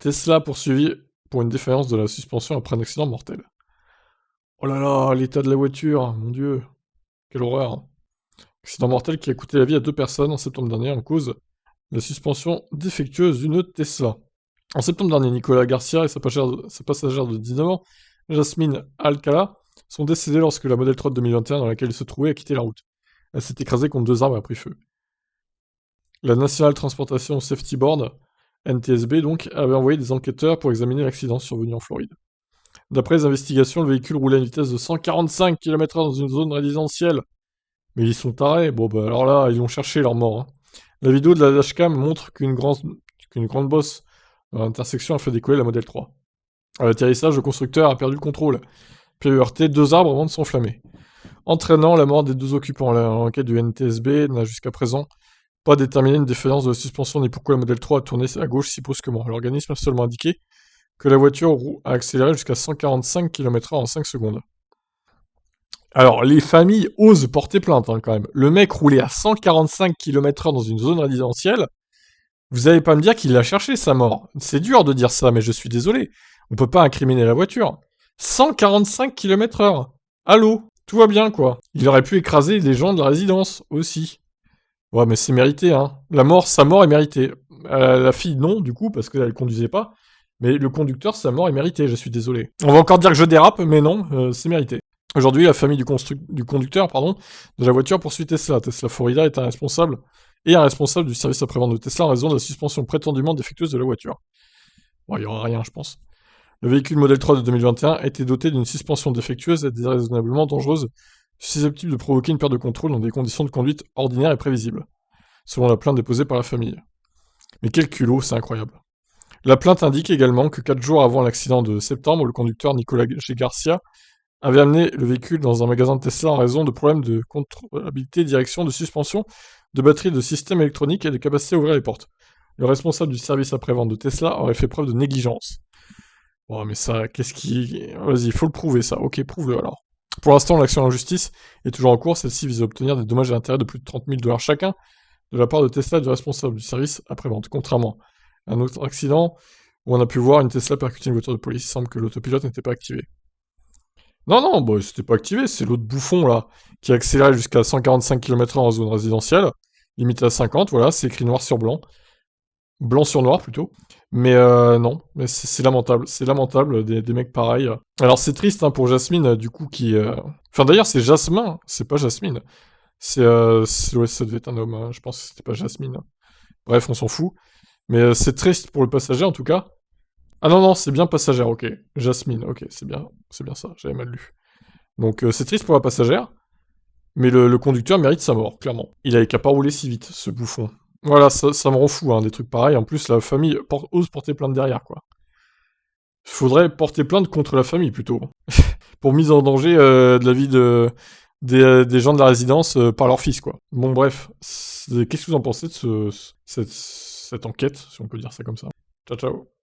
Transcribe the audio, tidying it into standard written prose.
Tesla poursuivi pour une défaillance de la suspension après un accident mortel. Oh là là, l'état de la voiture, mon Dieu, quelle horreur. Accident mortel qui a coûté la vie à 2 personnes en septembre dernier en cause la suspension défectueuse d'une Tesla. En septembre dernier, Nicolas Garcia et sa passagère de 19 ans, Jasmine Alcala, sont décédés lorsque la Model 3 de 2021 dans laquelle ils se trouvaient a quitté la route. Elle s'est écrasée contre 2 arbres et a pris feu. La National Transportation Safety Board, NTSB donc, avait envoyé des enquêteurs pour examiner l'accident survenu en Floride. D'après les investigations, le véhicule roulait à une vitesse de 145 km/h dans une zone résidentielle. Mais ils sont tarés, bon bah alors là, ils ont cherché leur mort. Hein. La vidéo de la dashcam montre qu'une grande bosse à l'intersection a fait décoller la Model 3. À l'atterrissage, le constructeur a perdu le contrôle, puis a heurté 2 arbres avant de s'enflammer, entraînant la mort des 2 occupants. L'enquête du NTSB n'a jusqu'à présent pas déterminé une défaillance de la suspension ni pourquoi la Model 3 a tourné à gauche si brusquement. L'organisme a seulement indiqué que la voiture a accéléré jusqu'à 145 km/h en 5 secondes. Alors, les familles osent porter plainte, hein, quand même. Le mec roulait à 145 km/h dans une zone résidentielle. Vous allez pas me dire qu'il l'a cherché, sa mort. C'est dur de dire ça, mais je suis désolé. On peut pas incriminer la voiture. 145 km/h. Allô? Tout va bien, quoi. Il aurait pu écraser les gens de la résidence, aussi. Ouais, mais c'est mérité, hein. Sa mort est méritée. La fille, non, du coup, parce qu'elle conduisait pas. Mais le conducteur, sa mort est méritée, je suis désolé. On va encore dire que je dérape, mais non, c'est mérité. Aujourd'hui, la famille du conducteur de la voiture poursuit Tesla. Tesla Florida est un responsable du service après-vente de Tesla en raison de la suspension prétendument défectueuse de la voiture. Bon, il n'y aura rien, je pense. Le véhicule Model 3 de 2021 a été doté d'une suspension défectueuse et déraisonnablement dangereuse, susceptible de provoquer une perte de contrôle dans des conditions de conduite ordinaires et prévisibles, selon la plainte déposée par la famille. Mais quel culot, c'est incroyable. La plainte indique également que 4 jours avant l'accident de septembre, le conducteur Nicolas G. Garcia avait amené le véhicule dans un magasin de Tesla en raison de problèmes de contrôlabilité, direction, de suspension, de batterie, de système électronique et de capacité à ouvrir les portes. Le responsable du service après-vente de Tesla aurait fait preuve de négligence. Bon, mais ça, qu'est-ce qui... Vas-y, faut le prouver, ça. Ok, prouve-le, alors. Pour l'instant, l'action en justice est toujours en cours. Celle-ci vise à obtenir des dommages et intérêts de plus de 30 000 $ chacun de la part de Tesla et du responsable du service après-vente, contrairement à un autre accident où on a pu voir une Tesla percuter une voiture de police. Il semble que l'autopilote n'était pas activé. Non, non, bah, c'était pas activé, c'est l'autre bouffon, là, qui a accéléré jusqu'à 145 km/h en zone résidentielle, limité à 50, voilà, c'est écrit noir sur blanc. Blanc sur noir, plutôt. Mais non, mais c'est lamentable, des mecs pareils. Alors c'est triste, hein, pour Jasmine, du coup, qui... Enfin, d'ailleurs, c'est Jasmin, c'est pas Jasmine. Ouais, ça devait être un homme, hein, je pense que c'était pas Jasmine. Bref, on s'en fout. Mais c'est triste pour le passager, en tout cas. Ah non, non, c'est bien passagère, ok. Jasmine, ok, c'est bien ça, j'avais mal lu. Donc c'est triste pour la passagère, mais le conducteur mérite sa mort, clairement. Il avait qu'à pas rouler si vite, ce bouffon. Voilà, ça me rend fou, hein, des trucs pareils. En plus, la famille ose porter plainte derrière, quoi. Faudrait porter plainte contre la famille, plutôt. Pour mise en danger de la vie des gens de la résidence par leur fils, quoi. Bon, bref. Qu'est-ce que vous en pensez de cette enquête, si on peut dire ça comme ça? Ciao, ciao.